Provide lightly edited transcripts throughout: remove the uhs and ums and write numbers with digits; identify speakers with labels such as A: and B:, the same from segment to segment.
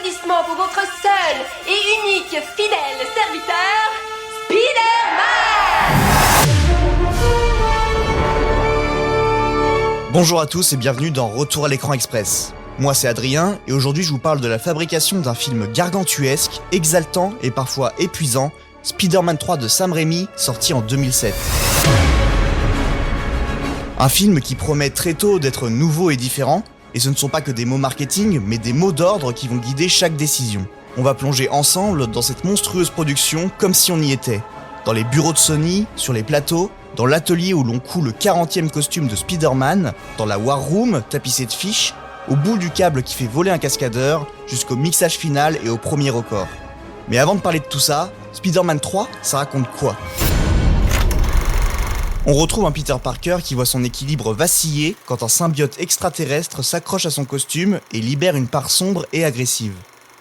A: applaudissements pour votre seul et unique fidèle serviteur, Spider-Man!
B: Bonjour à tous et bienvenue dans Retour à l'écran express. Moi c'est Adrien et aujourd'hui je vous parle de la fabrication d'un film gargantuesque, exaltant et parfois épuisant, Spider-Man 3 de Sam Raimi, sorti en 2007. Un film qui promet très tôt d'être nouveau et différent, et ce ne sont pas que des mots marketing, mais des mots d'ordre qui vont guider chaque décision. On va plonger ensemble dans cette monstrueuse production comme si on y était. Dans les bureaux de Sony, sur les plateaux, dans l'atelier où l'on coud le 40e costume de Spider-Man, dans la War Room tapissée de fiches, au bout du câble qui fait voler un cascadeur, jusqu'au mixage final et au premier record. Mais avant de parler de tout ça, Spider-Man 3, ça raconte quoi ? On retrouve un Peter Parker qui voit son équilibre vaciller quand un symbiote extraterrestre s'accroche à son costume et libère une part sombre et agressive.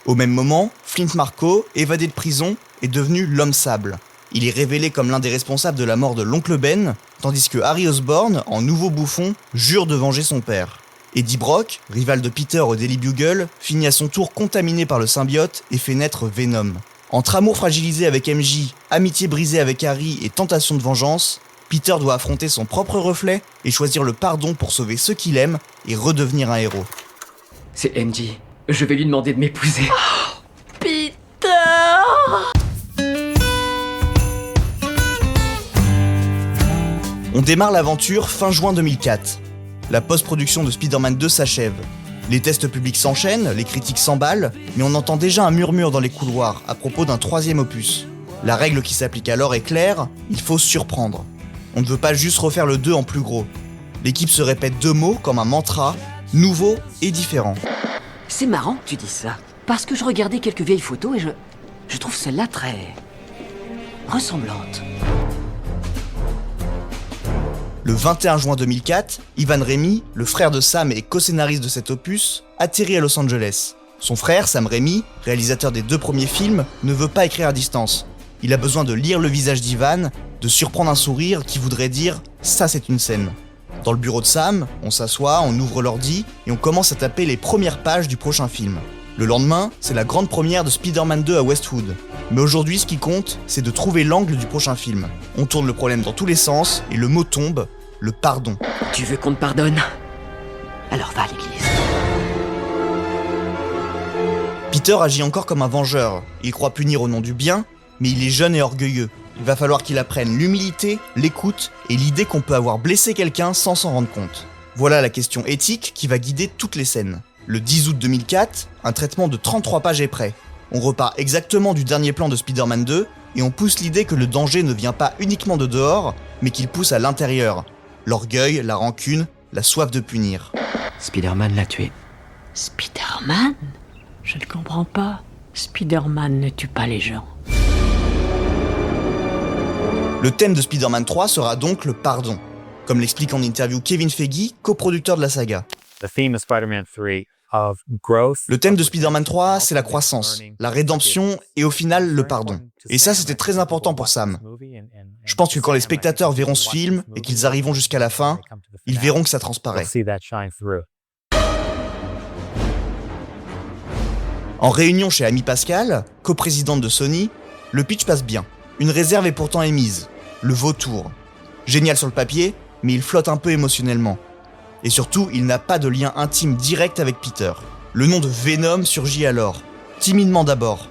B: Au même moment, Flint Marko, évadé de prison, est devenu l'homme sable. Il est révélé comme l'un des responsables de la mort de l'oncle Ben, tandis que Harry Osborn, en nouveau bouffon, jure de venger son père. Eddie Brock, rival de Peter au Daily Bugle, finit à son tour contaminé par le symbiote et fait naître Venom. Entre amour fragilisé avec MJ, amitié brisée avec Harry et tentation de vengeance, Peter doit affronter son propre reflet et choisir le pardon pour sauver ceux qu'il aime et redevenir un héros.
C: C'est MJ. Je vais lui demander de m'épouser.
A: Peter!
B: On démarre l'aventure fin juin 2004. La post-production de Spider-Man 2 s'achève. Les tests publics s'enchaînent, les critiques s'emballent, mais on entend déjà un murmure dans les couloirs à propos d'un troisième opus. La règle qui s'applique alors est claire, il faut surprendre. On ne veut pas juste refaire le 2 en plus gros. L'équipe se répète deux mots comme un mantra, nouveau et différent.
C: C'est marrant que tu dises ça. Parce que je regardais quelques vieilles photos et je trouve celle-là très... ressemblante.
B: Le 21 juin 2004, Ivan Raimi, le frère de Sam et co-scénariste de cet opus, atterrit à Los Angeles. Son frère, Sam Raimi, réalisateur des deux premiers films, ne veut pas écrire à distance. Il a besoin de lire le visage d'Ivan, de surprendre un sourire qui voudrait dire « ça c'est une scène ». Dans le bureau de Sam, on s'assoit, on ouvre l'ordi et on commence à taper les premières pages du prochain film. Le lendemain, c'est la grande première de Spider-Man 2 à Westwood. Mais aujourd'hui, ce qui compte, c'est de trouver l'angle du prochain film. On tourne le problème dans tous les sens et le mot tombe, le pardon.
C: Tu veux qu'on te pardonne? Alors va à l'église.
B: Peter agit encore comme un vengeur. Il croit punir au nom du bien, mais il est jeune et orgueilleux. Il va falloir qu'il apprenne l'humilité, l'écoute et l'idée qu'on peut avoir blessé quelqu'un sans s'en rendre compte. Voilà la question éthique qui va guider toutes les scènes. Le 10 août 2004, un traitement de 33 pages est prêt. On repart exactement du dernier plan de Spider-Man 2 et on pousse l'idée que le danger ne vient pas uniquement de dehors, mais qu'il pousse à l'intérieur. L'orgueil, la rancune, la soif de punir.
C: Spider-Man l'a tué.
D: Spider-Man? Je ne comprends pas. Spider-Man ne tue pas les gens.
B: Le thème de Spider-Man 3 sera donc le pardon, comme l'explique en interview Kevin Feige, coproducteur de la saga. Le thème de Spider-Man 3, c'est la croissance, la rédemption et au final le pardon. Et ça, c'était très important pour Sam. Je pense que quand les spectateurs verront ce film et qu'ils arriveront jusqu'à la fin, ils verront que ça transparaît. En réunion chez Amy Pascal, coprésidente de Sony, le pitch passe bien. Une réserve est pourtant émise, le vautour. Génial sur le papier, mais il flotte un peu émotionnellement. Et surtout, il n'a pas de lien intime direct avec Peter. Le nom de Venom surgit alors, timidement d'abord.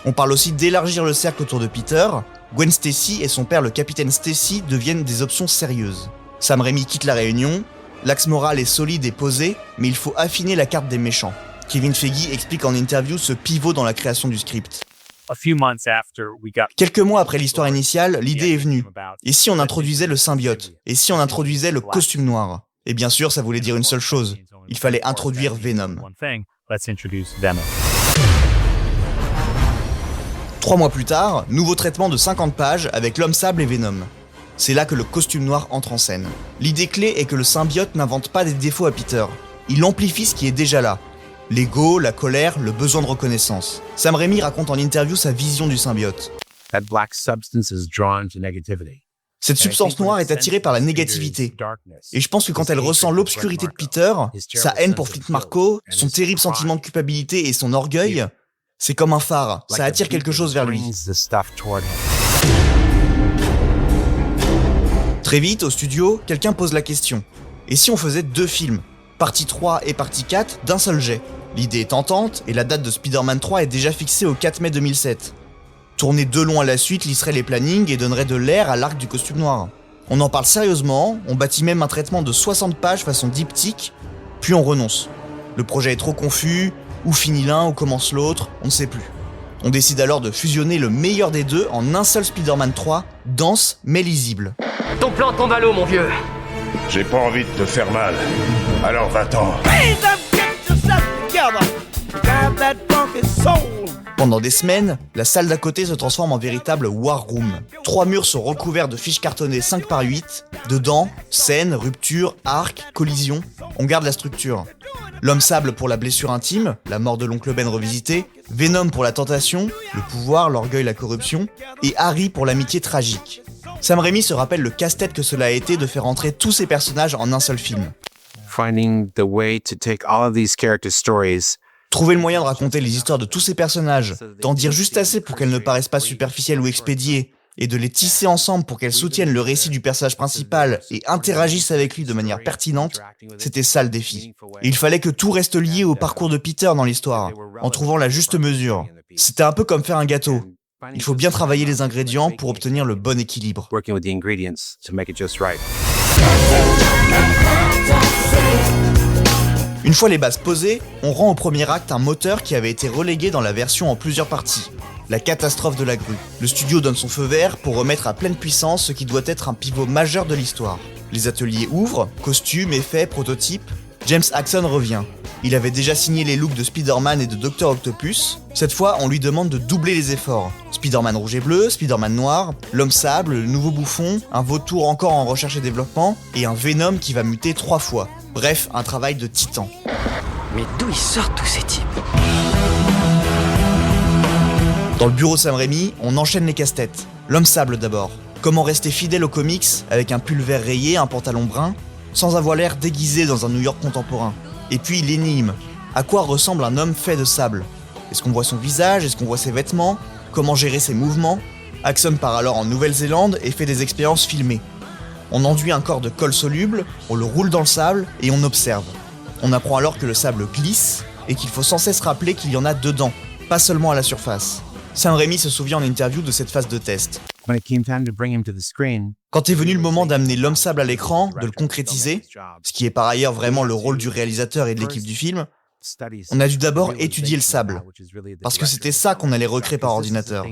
B: On parle aussi d'élargir le cercle autour de Peter. Gwen Stacy et son père le capitaine Stacy deviennent des options sérieuses. Sam Raimi quitte la réunion, l'axe moral est solide et posé, mais il faut affiner la carte des méchants. Kevin Feige explique en interview ce pivot dans la création du script. Quelques mois après l'histoire initiale, l'idée est venue. Et si on introduisait le symbiote? Et si on introduisait le costume noir? Et bien sûr, ça voulait dire une seule chose. Il fallait introduire Venom. 3 mois plus tard, nouveau traitement de 50 pages avec l'homme sable et Venom. C'est là que le costume noir entre en scène. L'idée clé est que le symbiote n'invente pas des défauts à Peter. Il amplifie ce qui est déjà là. L'ego, la colère, le besoin de reconnaissance. Sam Raimi raconte en interview sa vision du symbiote. Cette substance noire est attirée par la négativité. Et je pense que quand elle ressent l'obscurité de Peter, sa haine pour Flint Marko, son terrible sentiment de culpabilité et son orgueil, C'est comme un phare, ça attire quelque chose vers lui. Très vite, au studio, quelqu'un pose la question. Et si on faisait 2 films, partie 3 et partie 4, d'un seul jet? L'idée est tentante, et la date de Spider-Man 3 est déjà fixée au 4 mai 2007. Tourner 2 longs à la suite lisserait les plannings et donnerait de l'air à l'arc du costume noir. On en parle sérieusement, on bâtit même un traitement de 60 pages façon diptyque, puis on renonce. Le projet est trop confus, où finit l'un, où commence l'autre, on ne sait plus. On décide alors de fusionner le meilleur des deux en un seul Spider-Man 3, dense mais lisible.
C: Ton plan tombe à l'eau, mon vieux.
E: J'ai pas envie de te faire mal, alors va-t'en.
B: Pendant des semaines, la salle d'à côté se transforme en véritable war room. 3 murs sont recouverts de fiches cartonnées 5 par 8. Dedans, scènes, ruptures, arcs, collisions. On garde la structure. L'homme sable pour la blessure intime, la mort de l'oncle Ben revisité, Venom pour la tentation, le pouvoir, l'orgueil, la corruption, et Harry pour l'amitié tragique. Sam Raimi se rappelle le casse-tête que cela a été de faire entrer tous ces personnages en un seul film.
F: Finding the way to take all of these character stories.
B: Trouver le moyen de raconter les histoires de tous ces personnages, d'en dire juste assez pour qu'elles ne paraissent pas superficielles ou expédiées, et de les tisser ensemble pour qu'elles soutiennent le récit du personnage principal et interagissent avec lui de manière pertinente, c'était ça le défi. Et il fallait que tout reste lié au parcours de Peter dans l'histoire, en trouvant la juste mesure. C'était un peu comme faire un gâteau. Il faut bien travailler les ingrédients pour obtenir le bon équilibre.
F: Working with the ingredients to make it just right.
B: Une fois les bases posées, on rend au premier acte un moteur qui avait été relégué dans la version en plusieurs parties. La catastrophe de la grue. Le studio donne son feu vert pour remettre à pleine puissance ce qui doit être un pivot majeur de l'histoire. Les ateliers ouvrent, costumes, effets, prototypes. James Axon revient. Il avait déjà signé les looks de Spider-Man et de Dr. Octopus. Cette fois, on lui demande de doubler les efforts. Spider-Man rouge et bleu, Spider-Man noir, l'homme sable, le nouveau bouffon, un vautour encore en recherche et développement, et un Venom qui va muter 3 fois. Bref, un travail de titan.
C: Mais d'où ils sortent tous ces types?
B: Dans le bureau Sam Raimi, on enchaîne les casse-têtes. L'homme sable d'abord. Comment rester fidèle aux comics avec un pull vert rayé, un pantalon brun, sans avoir l'air déguisé dans un New York contemporain. Et puis l'énigme. À quoi ressemble un homme fait de sable? Est-ce qu'on voit son visage? Est-ce qu'on voit ses vêtements? Comment gérer ses mouvements? Axon part alors en Nouvelle-Zélande et fait des expériences filmées. On enduit un corps de colle soluble, on le roule dans le sable et on observe. On apprend alors que le sable glisse et qu'il faut sans cesse rappeler qu'il y en a dedans, pas seulement à la surface. Sam Raimi se souvient en interview de cette phase de test.
F: When it came time to bring him to the screen,
B: Quand est venu le moment d'amener l'homme sable à l'écran, de le concrétiser, ce qui est par ailleurs vraiment le rôle du réalisateur et de l'équipe du film, on a dû d'abord étudier le sable, parce que c'était ça qu'on allait recréer par ordinateur.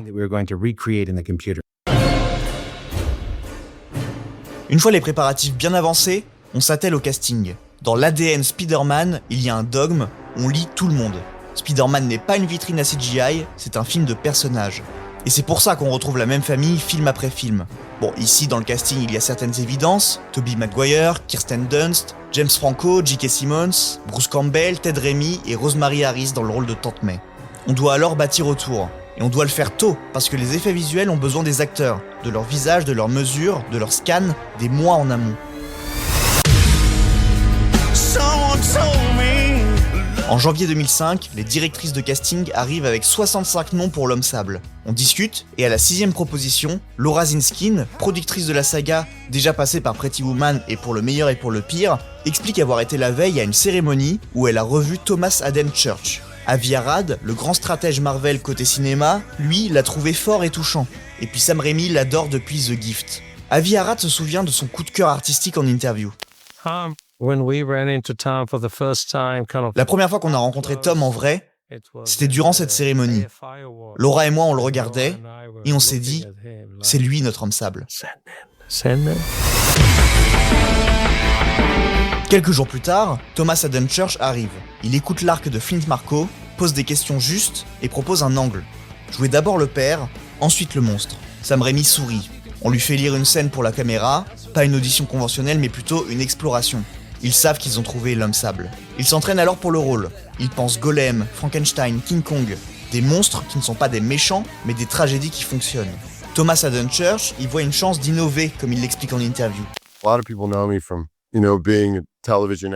B: Une fois les préparatifs bien avancés, on s'attelle au casting. Dans l'ADN Spider-Man, il y a un dogme, on lit tout le monde. Spider-Man n'est pas une vitrine à CGI, c'est un film de personnages. Et c'est pour ça qu'on retrouve la même famille film après film. Bon, ici dans le casting il y a certaines évidences, Tobey Maguire, Kirsten Dunst, James Franco, J.K. Simmons, Bruce Campbell, Ted Raimi et Rosemary Harris dans le rôle de Tante May. On doit alors bâtir autour. Et on doit le faire tôt, parce que les effets visuels ont besoin des acteurs, de leur visage, de leurs mesures, de leurs scans, des mois en amont. En janvier 2005, les directrices de casting arrivent avec 65 noms pour l'homme sable. On discute, et à la 6e proposition, Laura Zinskin, productrice de la saga, déjà passée par Pretty Woman et Pour le meilleur et pour le pire, explique avoir été la veille à une cérémonie où elle a revu Thomas Haden Church. Avi Arad, le grand stratège Marvel côté cinéma, lui, l'a trouvé fort et touchant. Et puis Sam Raimi l'adore depuis The Gift. Avi Arad se souvient de son coup de cœur artistique en interview. La première fois qu'on a rencontré Tom en vrai, c'était durant cette cérémonie. Laura et moi, on le regardait, et on s'est dit, c'est lui notre homme sable. Quelques jours plus tard, Thomas Haden Church arrive. Il écoute l'arc de Flint Marko, pose des questions justes et propose un angle. Jouer d'abord le père, ensuite le monstre. Sam Raimi sourit. On lui fait lire une scène pour la caméra, pas une audition conventionnelle mais plutôt une exploration. Ils savent qu'ils ont trouvé l'homme sable. Ils s'entraînent alors pour le rôle. Ils pensent Golem, Frankenstein, King Kong. Des monstres qui ne sont pas des méchants, mais des tragédies qui fonctionnent. Thomas Haden Church y voit une chance d'innover, comme il l'explique en interview.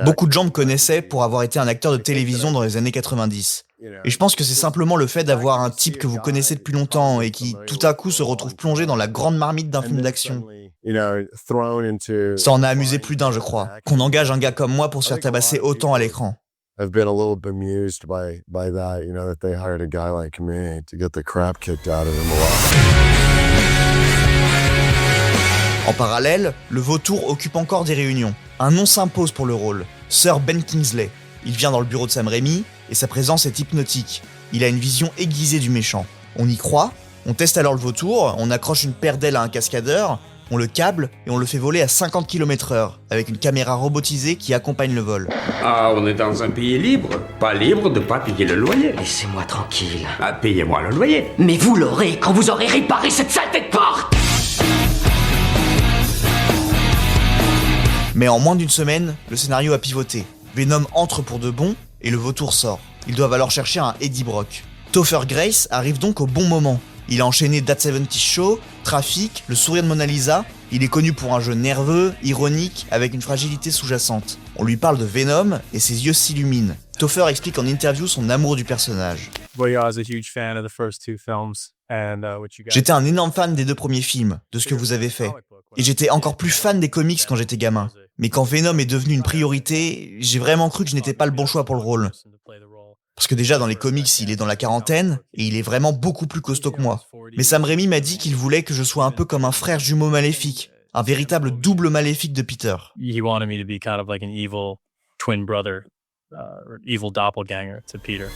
B: Beaucoup de gens me connaissaient pour avoir été un acteur de télévision dans les années 90. Et je pense que c'est simplement le fait d'avoir un type que vous connaissez depuis longtemps et qui, tout à coup, se retrouve plongé dans la grande marmite d'un film d'action. Ça en a amusé plus d'un, je crois. Qu'on engage un gars comme moi pour se faire tabasser autant à l'écran.
G: I've been a little bemused by that, that they hired a guy like me to get the crap kicked out of him a lot.
B: En parallèle, le vautour occupe encore des réunions. Un nom s'impose pour le rôle, Sir Ben Kingsley. Il vient dans le bureau de Sam Raimi et sa présence est hypnotique. Il a une vision aiguisée du méchant. On y croit, on teste alors le vautour, on accroche une paire d'ailes à un cascadeur, on le câble et on le fait voler à 50 km/h, avec une caméra robotisée qui accompagne le vol.
H: Ah, on est dans un pays libre. Pas libre de pas payer le loyer.
C: Laissez-moi tranquille.
H: Ah, payez-moi le loyer.
C: Mais vous l'aurez quand vous aurez réparé cette saleté de porte.
B: Mais en moins d'une semaine, le scénario a pivoté. Venom entre pour de bon et le vautour sort. Ils doivent alors chercher un Eddie Brock. Topher Grace arrive donc au bon moment. Il a enchaîné That 70's Show, Traffic, Le sourire de Mona Lisa. Il est connu pour un jeu nerveux, ironique, avec une fragilité sous-jacente. On lui parle de Venom et ses yeux s'illuminent. Topher explique en interview son amour du personnage. J'étais un énorme fan des 2 premiers films, de ce que vous avez fait. Et j'étais encore plus fan des comics quand j'étais gamin. Mais quand Venom est devenu une priorité, j'ai vraiment cru que je n'étais pas le bon choix pour le rôle. Parce que déjà dans les comics, il est dans la quarantaine, et il est vraiment beaucoup plus costaud que moi. Mais Sam Raimi m'a dit qu'il voulait que je sois un peu comme un frère jumeau maléfique, un véritable double maléfique de Peter.
I: He wanted me to be kind of like an evil twin brother, evil doppelganger to Peter.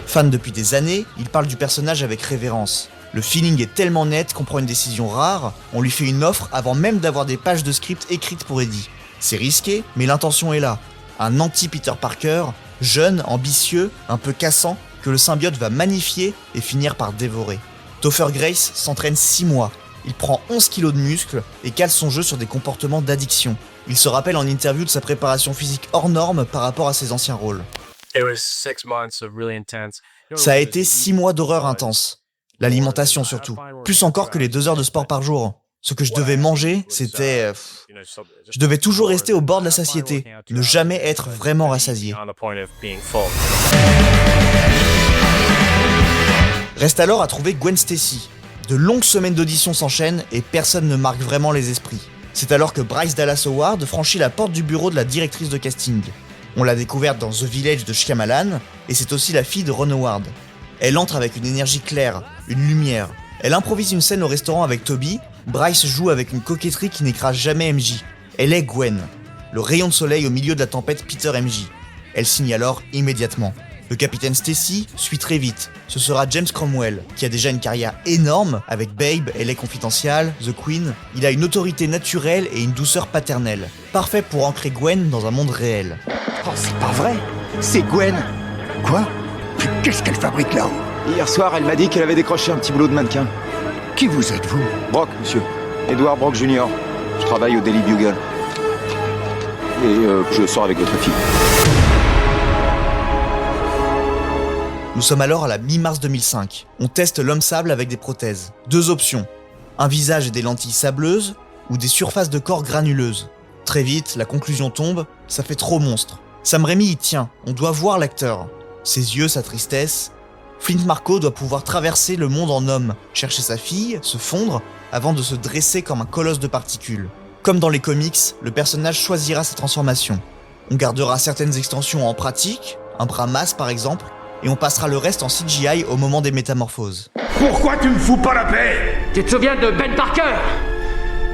B: Fan depuis des années, il parle du personnage avec révérence. Le feeling est tellement net qu'on prend une décision rare, on lui fait une offre avant même d'avoir des pages de script écrites pour Eddie. C'est risqué, mais l'intention est là. Un anti-Peter Parker, jeune, ambitieux, un peu cassant, que le symbiote va magnifier et finir par dévorer. Topher Grace s'entraîne 6 mois. Il prend 11 kilos de muscles et cale son jeu sur des comportements d'addiction. Il se rappelle en interview de sa préparation physique hors norme par rapport à ses anciens rôles. Ça a été 6 mois d'horreur intense. L'alimentation surtout. Plus encore que les 2 heures de sport par jour. Ce que je devais manger, c'était... Je devais toujours rester au bord de la satiété, ne jamais être vraiment rassasié. Reste alors à trouver Gwen Stacy. De longues semaines d'auditions s'enchaînent et personne ne marque vraiment les esprits. C'est alors que Bryce Dallas Howard franchit la porte du bureau de la directrice de casting. On l'a découverte dans The Village de Shyamalan, et c'est aussi la fille de Ron Howard. Elle entre avec une énergie claire, une lumière. Elle improvise une scène au restaurant avec Toby. Bryce joue avec une coquetterie qui n'écrase jamais MJ. Elle est Gwen, le rayon de soleil au milieu de la tempête Peter MJ. Elle signe alors immédiatement. Le capitaine Stacy suit très vite. Ce sera James Cromwell, qui a déjà une carrière énorme avec Babe, LA Confidential, The Queen. Il a une autorité naturelle et une douceur paternelle. Parfait pour ancrer Gwen dans un monde réel.
J: Oh, c'est pas vrai! C'est Gwen! Quoi? Puis qu'est-ce qu'elle fabrique là?
K: Hier soir, elle m'a dit qu'elle avait décroché un petit boulot de mannequin.
J: Qui vous êtes-vous?
K: Brock, monsieur. Edward Brock Jr. Je travaille au Daily Bugle. Et je sors avec votre fille.
B: Nous sommes alors à la mi-mars 2005. On teste l'homme sable avec des prothèses. 2 options. Un visage et des lentilles sableuses, ou des surfaces de corps granuleuses. Très vite, la conclusion tombe, ça fait trop monstre. Sam Raimi y tient, on doit voir l'acteur. Ses yeux, sa tristesse. Flint Marko doit pouvoir traverser le monde en homme, chercher sa fille, se fondre, avant de se dresser comme un colosse de particules. Comme dans les comics, le personnage choisira sa transformation. On gardera certaines extensions en pratique, un bras masse par exemple, et on passera le reste en CGI au moment des métamorphoses.
H: Pourquoi tu me fous pas la paix?
C: Tu te souviens de Ben Parker?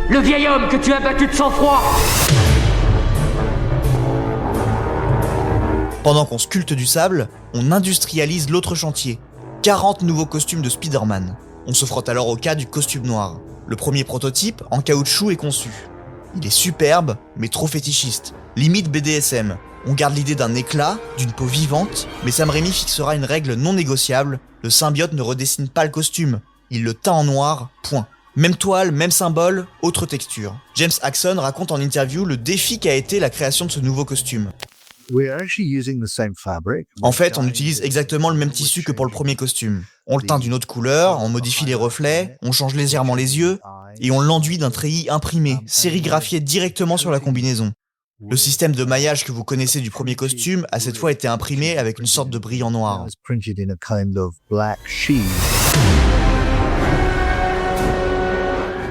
C: Le vieil homme que tu as battu de sang-froid?
B: Pendant qu'on sculpte du sable, on industrialise l'autre chantier. 40 nouveaux costumes de Spider-Man. On se frotte alors au cas du costume noir. Le premier prototype, en caoutchouc, est conçu. Il est superbe, mais trop fétichiste. Limite BDSM. On garde l'idée d'un éclat, d'une peau vivante, mais Sam Raimi fixera une règle non négociable, le symbiote ne redessine pas le costume. Il le teint en noir, point. Même toile, même symbole, autre texture. James Axon raconte en interview le défi qu'a été la création de ce nouveau costume. En fait, on utilise exactement le même tissu que pour le premier costume. On le teint d'une autre couleur, on modifie les reflets, on change légèrement les yeux, et on l'enduit d'un treillis imprimé, sérigraphié directement sur la combinaison. Le système de maillage que vous connaissez du premier costume a cette fois été imprimé avec une sorte de brillant noir.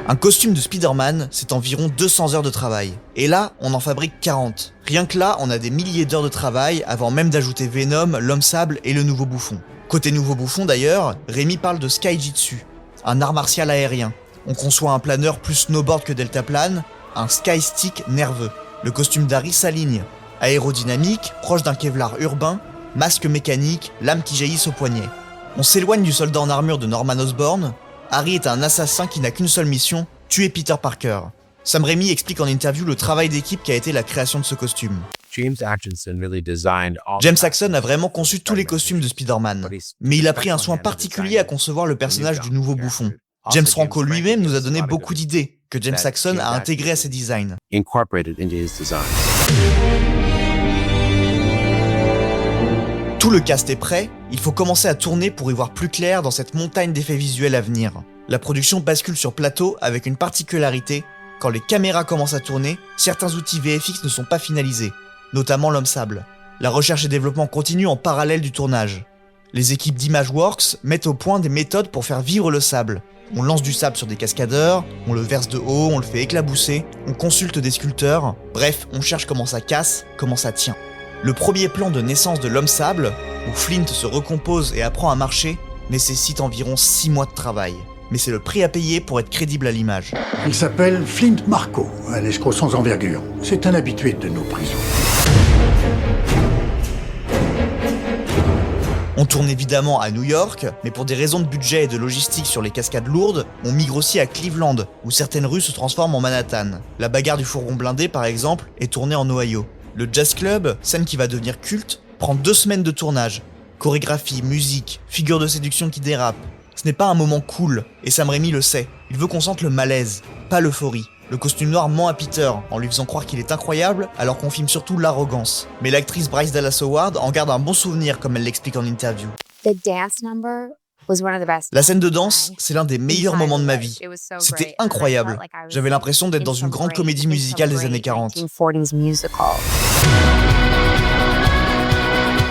B: Un costume de Spider-Man, c'est environ 200 heures de travail. Et là, on en fabrique 40. Rien que là, on a des milliers d'heures de travail avant même d'ajouter Venom, l'Homme Sable et le Nouveau Bouffon. Côté Nouveau Bouffon d'ailleurs, Rémi parle de Skyjitsu, un art martial aérien. On conçoit un planeur plus snowboard que deltaplane, un sky stick nerveux. Le costume d'Harry s'aligne. Aérodynamique, proche d'un Kevlar urbain, masque mécanique, lames qui jaillissent au poignet. On s'éloigne du soldat en armure de Norman Osborn. Harry est un assassin qui n'a qu'une seule mission, tuer Peter Parker. Sam Raimi explique en interview le travail d'équipe qui a été la création de ce costume. James Axon a vraiment conçu tous les costumes de Spider-Man, mais il a pris un soin particulier à concevoir le personnage du Nouveau Bouffon. James Franco lui-même nous a donné beaucoup d'idées, que James Axon a intégrées à ses designs. Tout le cast est prêt, il faut commencer à tourner pour y voir plus clair dans cette montagne d'effets visuels à venir. La production bascule sur plateau avec une particularité, quand les caméras commencent à tourner, certains outils VFX ne sont pas finalisés, notamment l'Homme Sable. La recherche et développement continue en parallèle du tournage. Les équipes d'Imageworks mettent au point des méthodes pour faire vivre le sable. On lance du sable sur des cascadeurs, on le verse de haut, on le fait éclabousser, on consulte des sculpteurs, bref, on cherche comment ça casse, comment ça tient. Le premier plan de naissance de l'Homme Sable, où Flint se recompose et apprend à marcher, nécessite environ 6 mois de travail. Mais c'est le prix à payer pour être crédible à l'image.
L: Il s'appelle Flint Marko, un escroc sans envergure. C'est un habitué de nos prisons.
B: On tourne évidemment à New York, mais pour des raisons de budget et de logistique sur les cascades lourdes, on migre aussi à Cleveland, où certaines rues se transforment en Manhattan. La bagarre du fourgon blindé, par exemple, est tournée en Ohio. Le Jazz Club, scène qui va devenir culte, prend 2 semaines de tournage. Chorégraphie, musique, figure de séduction qui dérape. Ce n'est pas un moment cool, et Sam Raimi le sait. Il veut qu'on sente le malaise, pas l'euphorie. Le costume noir ment à Peter, en lui faisant croire qu'il est incroyable, alors qu'on filme surtout l'arrogance. Mais l'actrice Bryce Dallas Howard en garde un bon souvenir, comme elle l'explique en interview. La scène de danse, c'est l'un des meilleurs moments de ma vie. C'était incroyable. J'avais l'impression d'être dans une grande comédie musicale des années 40.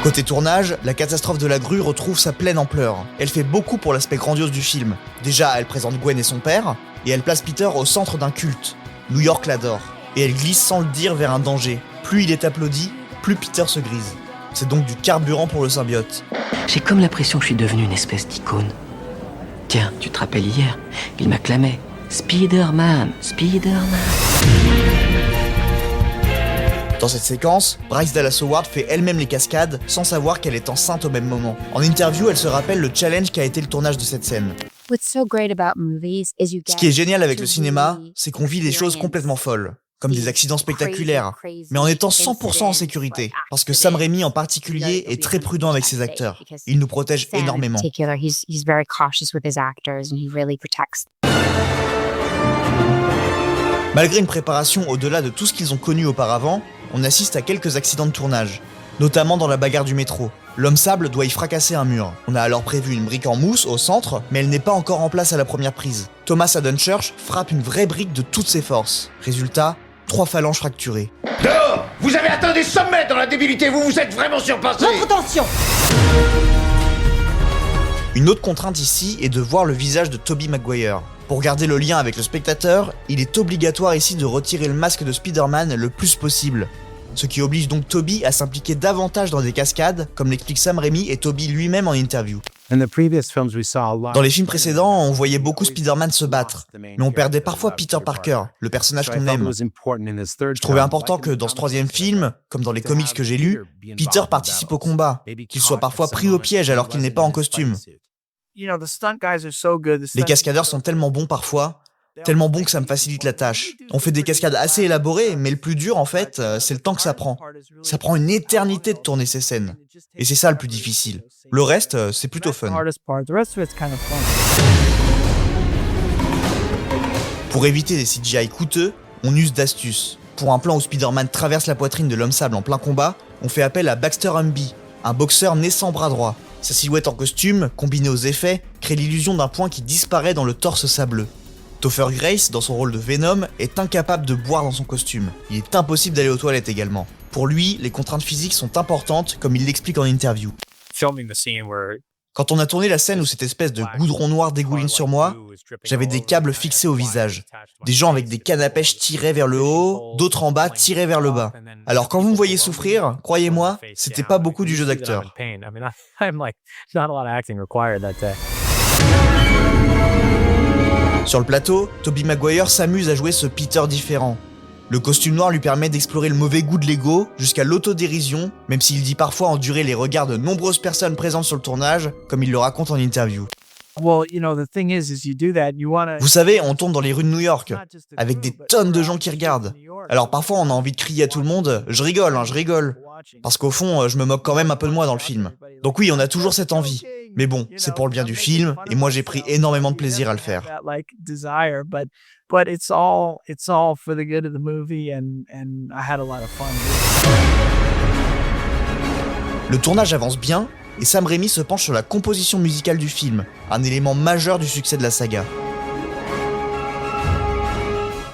B: Côté tournage, la catastrophe de la grue retrouve sa pleine ampleur. Elle fait beaucoup pour l'aspect grandiose du film. Déjà, elle présente Gwen et son père, et elle place Peter au centre d'un culte. New York l'adore. Et elle glisse sans le dire vers un danger. Plus il est applaudi, plus Peter se grise. C'est donc du carburant pour le symbiote.
C: J'ai comme l'impression que je suis devenu une espèce d'icône. Tiens, tu te rappelles hier, il m'acclamait. Spider-Man, Spider-Man.
B: Dans cette séquence, Bryce Dallas Howard fait elle-même les cascades sans savoir qu'elle est enceinte au même moment. En interview, elle se rappelle le challenge qu'a été le tournage de cette scène. Ce qui est génial avec le cinéma, c'est qu'on vit des choses complètement folles, comme des accidents spectaculaires, mais en étant 100% en sécurité, parce que Sam Raimi en particulier est très prudent avec ses acteurs. Il nous protège énormément. Malgré une préparation au-delà de tout ce qu'ils ont connu auparavant, on assiste à quelques accidents de tournage, notamment dans la bagarre du métro. L'Homme Sable doit y fracasser un mur. On a alors prévu une brique en mousse au centre, mais elle n'est pas encore en place à la première prise. Thomas Haden Church frappe une vraie brique de toutes ses forces. Résultat, 3 phalanges fracturées.
J: Dehors! Vous avez atteint des sommets dans la débilité, vous vous êtes vraiment surpassé!
A: Votre tension!
B: Une autre contrainte ici est de voir le visage de Tobey Maguire. Pour garder le lien avec le spectateur, il est obligatoire ici de retirer le masque de Spider-Man le plus possible. Ce qui oblige donc Tobey à s'impliquer davantage dans des cascades, comme l'explique Sam Raimi et Tobey lui-même en interview. Dans les films précédents, on voyait beaucoup Spider-Man se battre, mais on perdait parfois Peter Parker, le personnage qu'on aime. Je trouvais important que dans ce 3e film, comme dans les comics que j'ai lus, Peter participe au combat, qu'il soit parfois pris au piège alors qu'il n'est pas en costume. Les cascadeurs sont tellement bons parfois, tellement bons que ça me facilite la tâche. On fait des cascades assez élaborées, mais le plus dur en fait, c'est le temps que ça prend. Ça prend une éternité de tourner ces scènes. Et c'est ça le plus difficile. Le reste, c'est plutôt fun. Pour éviter des CGI coûteux, on use d'astuces. Pour un plan où Spider-Man traverse la poitrine de l'Homme Sable en plein combat, on fait appel à Baxter Humby, un boxeur né sans bras droit. Sa silhouette en costume, combinée aux effets, crée l'illusion d'un point qui disparaît dans le torse sableux. Topher Grace, dans son rôle de Venom, est incapable de boire dans son costume. Il est impossible d'aller aux toilettes également. Pour lui, les contraintes physiques sont importantes, comme il l'explique en interview.
I: Filming the scene where
B: Quand on a tourné la scène où cette espèce de goudron noir dégouline sur moi, j'avais des câbles fixés au visage. Des gens avec des cannes à pêche tiraient vers le haut, d'autres en bas tiraient vers le bas. Alors quand vous me voyez souffrir, croyez-moi, c'était pas beaucoup du jeu d'acteur. Sur le plateau, Tobey Maguire s'amuse à jouer ce Peter différent. Le costume noir lui permet d'explorer le mauvais goût de l'ego jusqu'à l'autodérision, même s'il dit parfois endurer les regards de nombreuses personnes présentes sur le tournage, comme il le raconte en interview. Vous savez, on tourne dans les rues de New York, avec des tonnes de gens qui regardent. Alors parfois on a envie de crier à tout le monde « je rigole, je rigole ». Parce qu'au fond, je me moque quand même un peu de moi dans le film. Donc oui, on a toujours cette envie. Mais bon, c'est pour le bien du film, et moi j'ai pris énormément de plaisir à le faire.
M: But it's all for the good of the movie and I had a lot of fun.
B: Le tournage avance bien et Sam Raimi se penche sur la composition musicale du film, un élément majeur du succès de la saga.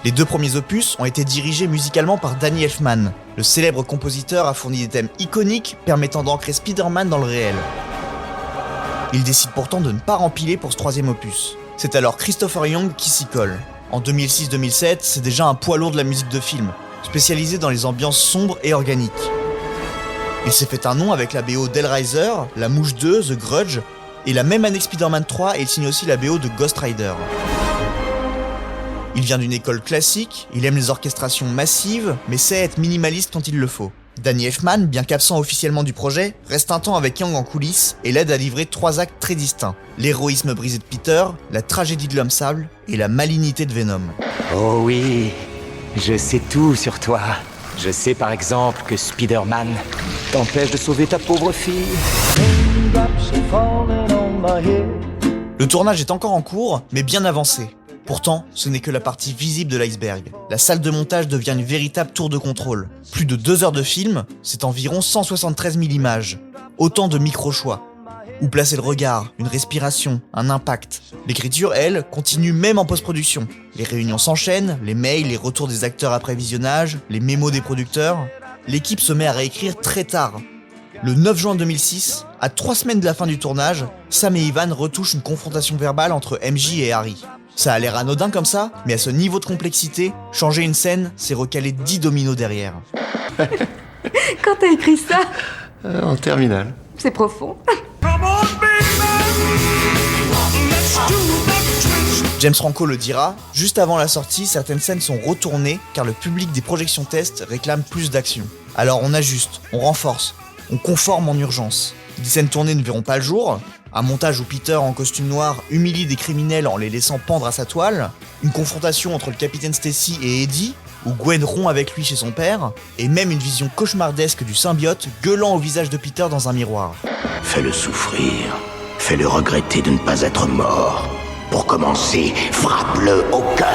B: Les 2 premiers opus ont été dirigés musicalement par Danny Elfman. Le célèbre compositeur a fourni des thèmes iconiques permettant d'ancrer Spider-Man dans le réel. Il décide pourtant de ne pas rempiler pour ce 3e opus. C'est alors Christopher Young qui s'y colle. En 2006-2007, c'est déjà un poids lourd de la musique de film, spécialisé dans les ambiances sombres et organiques. Il s'est fait un nom avec la BO d'Hellraiser, La Mouche 2, The Grudge, et la même année que Spider-Man 3, il signe aussi la BO de Ghost Rider. Il vient d'une école classique, il aime les orchestrations massives, mais sait être minimaliste quand il le faut. Danny Elfman, bien qu'absent officiellement du projet, reste un temps avec Young en coulisses et l'aide à livrer 3 actes très distincts. L'héroïsme brisé de Peter, la tragédie de l'homme sable et la malignité de Venom.
N: Oh oui, je sais tout sur toi. Je sais par exemple que Spider-Man t'empêche de sauver ta pauvre fille.
B: Le tournage est encore en cours, mais bien avancé. Pourtant, ce n'est que la partie visible de l'iceberg. La salle de montage devient une véritable tour de contrôle. Plus de 2 heures de film, c'est environ 173 000 images. Autant de micro-choix. Où placer le regard, une respiration, un impact. L'écriture, elle, continue même en post-production. Les réunions s'enchaînent, les mails, les retours des acteurs après visionnage, les mémos des producteurs. L'équipe se met à réécrire très tard. Le 9 juin 2006, à 3 semaines de la fin du tournage, Sam et Ivan retouchent une confrontation verbale entre MJ et Harry. Ça a l'air anodin comme ça, mais à ce niveau de complexité, changer une scène, c'est recaler 10 dominos derrière.
A: Quand t'as écrit ça?
J: En terminale.
A: C'est profond.
B: James Franco le dira, juste avant la sortie, certaines scènes sont retournées car le public des projections test réclame plus d'action. Alors on ajuste, on renforce, on conforme en urgence. Des scènes tournées ne verront pas le jour, un montage où Peter en costume noir humilie des criminels en les laissant pendre à sa toile, une confrontation entre le capitaine Stacy et Eddie, où Gwen rompt avec lui chez son père, et même une vision cauchemardesque du symbiote gueulant au visage de Peter dans un miroir.
O: Fais-le souffrir, fais-le regretter de ne pas être mort. Pour commencer, frappe-le au cœur.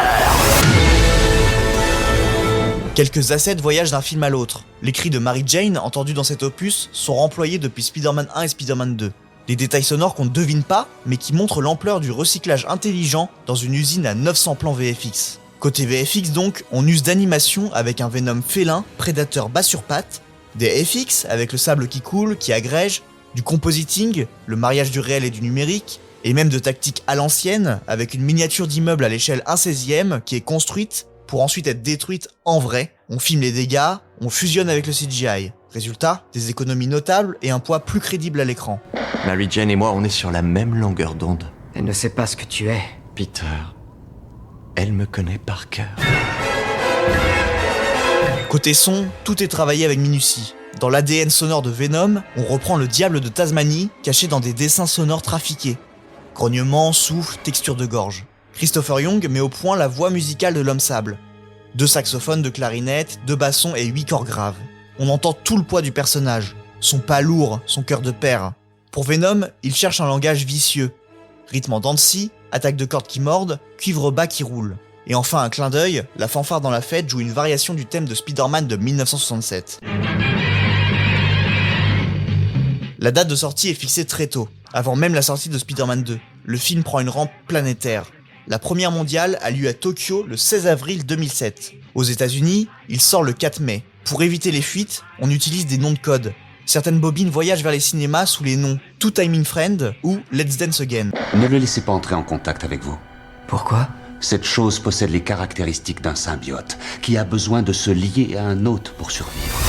B: Quelques assets voyagent d'un film à l'autre. Les cris de Mary Jane, entendus dans cet opus, sont remployés depuis Spider-Man 1 et Spider-Man 2. Des détails sonores qu'on ne devine pas, mais qui montrent l'ampleur du recyclage intelligent dans une usine à 900 plans VFX. Côté VFX donc, on use d'animation avec un Venom félin, prédateur bas sur pattes, des FX avec le sable qui coule, qui agrège, du compositing, le mariage du réel et du numérique, et même de tactiques à l'ancienne, avec une miniature d'immeuble à l'échelle 1/16e qui est construite pour ensuite être détruite en vrai. On filme les dégâts, on fusionne avec le CGI. Résultat, des économies notables et un poids plus crédible à l'écran.
J: Mary Jane et moi, on est sur la même longueur d'onde.
C: Elle ne sait pas ce que tu es.
J: Peter, elle me connaît par cœur.
B: Côté son, tout est travaillé avec minutie. Dans l'ADN sonore de Venom, on reprend le diable de Tasmanie, caché dans des dessins sonores trafiqués. Grognements, souffles, texture de gorge. Christopher Young met au point la voix musicale de l'homme sable. 2 saxophones, 2 clarinettes, 2 bassons et 8 corps graves. On entend tout le poids du personnage, son pas lourd, son cœur de père. Pour Venom, il cherche un langage vicieux. Rythme en dents de scie, attaque de cordes qui mordent, cuivre bas qui roule. Et enfin un clin d'œil, la fanfare dans la fête joue une variation du thème de Spider-Man de 1967. La date de sortie est fixée très tôt, avant même la sortie de Spider-Man 2. Le film prend une rampe planétaire. la première mondiale a lieu à Tokyo le 16 avril 2007. Aux États-Unis, il sort le 4 mai. Pour éviter les fuites, on utilise des noms de code. Certaines bobines voyagent vers les cinémas sous les noms Two Timing Friend ou Let's Dance Again.
O: Ne le laissez pas entrer en contact avec vous.
C: Pourquoi ?
O: Cette chose possède les caractéristiques d'un symbiote qui a besoin de se lier à un hôte pour survivre.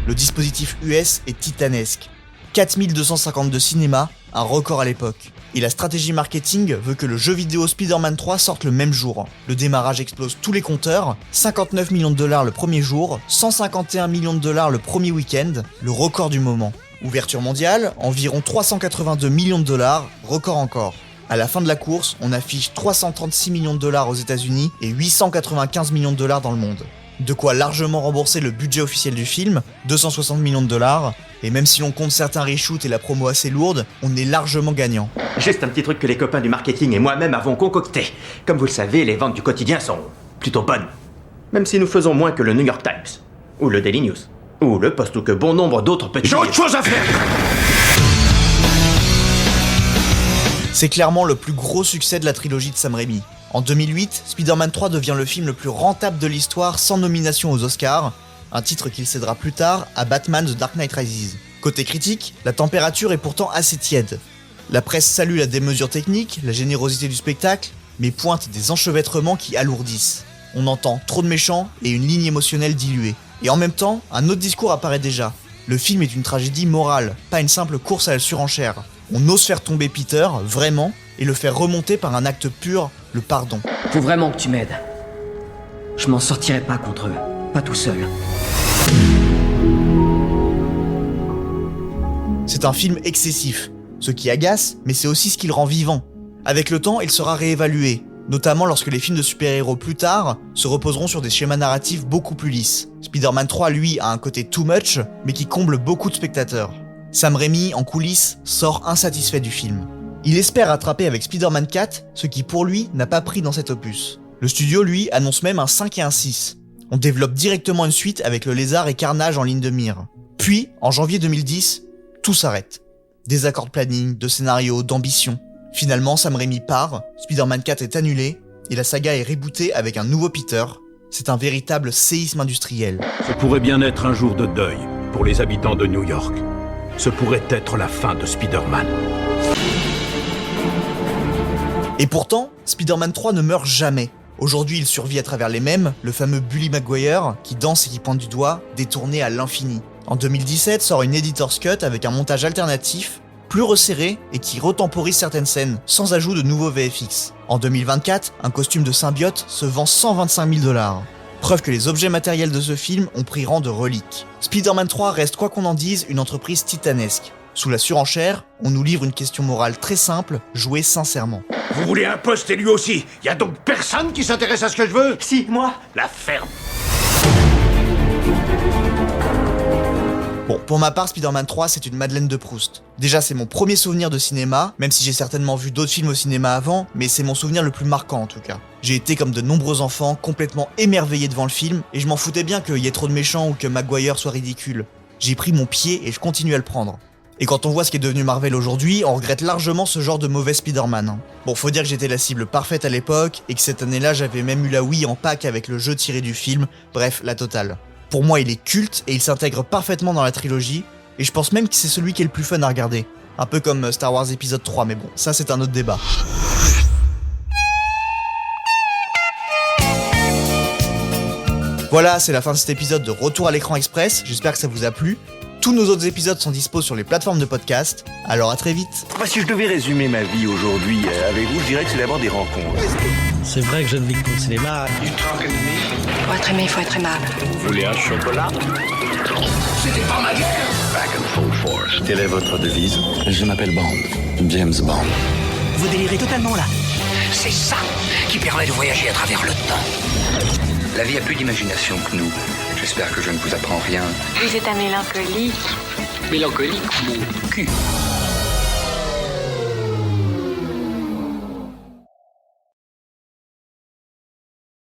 B: Le dispositif US est titanesque. 4252 cinémas, un record à l'époque. Et la stratégie marketing veut que le jeu vidéo Spider-Man 3 sorte le même jour. Le démarrage explose tous les compteurs, 59 millions de dollars le premier jour, 151 millions de dollars le premier week-end, le record du moment. Ouverture mondiale, environ 382 millions de dollars, record encore. À la fin de la course, on affiche 336 millions de dollars aux États-Unis et 895 millions de dollars dans le monde. De quoi largement rembourser le budget officiel du film, 260 millions de dollars, et même si l'on compte certains reshoots et la promo assez lourde, on est largement gagnant.
J: Juste un petit truc que les copains du marketing et moi-même avons concocté. Comme vous le savez, les ventes du quotidien sont plutôt bonnes. Même si nous faisons moins que le New York Times, ou le Daily News, ou le Post, ou que bon nombre d'autres petits...
E: J'ai autre chose à faire!
B: C'est clairement le plus gros succès de la trilogie de Sam Raimi. En 2008, Spider-Man 3 devient le film le plus rentable de l'histoire sans nomination aux Oscars, un titre qu'il cédera plus tard à Batman The Dark Knight Rises. Côté critique, la température est pourtant assez tiède. La presse salue la démesure technique, la générosité du spectacle, mais pointe des enchevêtrements qui alourdissent. On entend trop de méchants et une ligne émotionnelle diluée. Et en même temps, un autre discours apparaît déjà. Le film est une tragédie morale, pas une simple course à la surenchère. On ose faire tomber Peter, vraiment, et le faire remonter par un acte pur, le pardon.
C: Faut vraiment que tu m'aides. Je m'en sortirai pas contre eux, pas tout seul.
B: C'est un film excessif, ce qui agace, mais c'est aussi ce qui le rend vivant. Avec le temps, il sera réévalué, notamment lorsque les films de super-héros plus tard se reposeront sur des schémas narratifs beaucoup plus lisses. Spider-Man 3, lui, a un côté too much, mais qui comble beaucoup de spectateurs. Sam Raimi, en coulisses, sort insatisfait du film. Il espère rattraper avec Spider-Man 4, ce qui pour lui n'a pas pris dans cet opus. Le studio, lui, annonce même un 5 et un 6. On développe directement une suite avec le Lézard et Carnage en ligne de mire. Puis, en janvier 2010, tout s'arrête. Désaccord de planning, de scénario, d'ambition. Finalement, Sam Raimi part, Spider-Man 4 est annulé, et la saga est rebootée avec un nouveau Peter. C'est un véritable séisme industriel.
P: Ce pourrait bien être un jour de deuil pour les habitants de New York. Ce pourrait être la fin de Spider-Man.
B: Et pourtant, Spider-Man 3 ne meurt jamais. Aujourd'hui, il survit à travers les mèmes, le fameux Bully Maguire, qui danse et qui pointe du doigt, détourné à l'infini. En 2017 sort une Editor's Cut avec un montage alternatif, plus resserré et qui retemporise certaines scènes, sans ajout de nouveaux VFX. En 2024, un costume de symbiote se vend 125 000 $. Preuve que les objets matériels de ce film ont pris rang de reliques. Spider-Man 3 reste, quoi qu'on en dise, une entreprise titanesque. Sous la surenchère, on nous livre une question morale très simple, jouée sincèrement.
E: Vous voulez un poste et lui aussi? Y a donc personne qui s'intéresse à ce que je veux?
J: Si, moi.
E: La ferme.
B: Bon, pour ma part, Spider-Man 3, c'est une Madeleine de Proust. Déjà, c'est mon premier souvenir de cinéma, même si j'ai certainement vu d'autres films au cinéma avant, mais c'est mon souvenir le plus marquant en tout cas. J'ai été, comme de nombreux enfants, complètement émerveillé devant le film, et je m'en foutais bien qu'il y ait trop de méchants ou que Maguire soit ridicule. J'ai pris mon pied et je continue à le prendre. Et quand on voit ce qui est devenu Marvel aujourd'hui, on regrette largement ce genre de mauvais Spider-Man. Bon, faut dire que j'étais la cible parfaite à l'époque, et que cette année-là, j'avais même eu la Wii en pack avec le jeu tiré du film, bref, la totale. Pour moi, il est culte, et il s'intègre parfaitement dans la trilogie, et je pense même que c'est celui qui est le plus fun à regarder. Un peu comme Star Wars épisode 3, mais bon, ça c'est un autre débat. Voilà, c'est la fin de cet épisode de Retour à l'écran express, j'espère que ça vous a plu. Tous nos autres épisodes sont dispos sur les plateformes de podcast, alors à très vite.
Q: Si je devais résumer ma vie aujourd'hui avec vous, je dirais que c'est d'abord des rencontres.
I: C'est vrai que je ne vis que pour le cinéma.
A: Pour être aimé, il faut être aimable.
P: Vous voulez un chocolat?
O: C'était pas ma guerre.
Q: Back and full force. Quelle est votre devise?
O: Je m'appelle Bond. James Bond.
J: Vous délirez totalement là.
O: C'est ça qui permet de voyager à travers le temps.
R: La vie a plus d'imagination que nous. J'espère que je ne vous apprends rien.
A: Vous êtes un mélancolique.
R: Mélancolique, mon cul.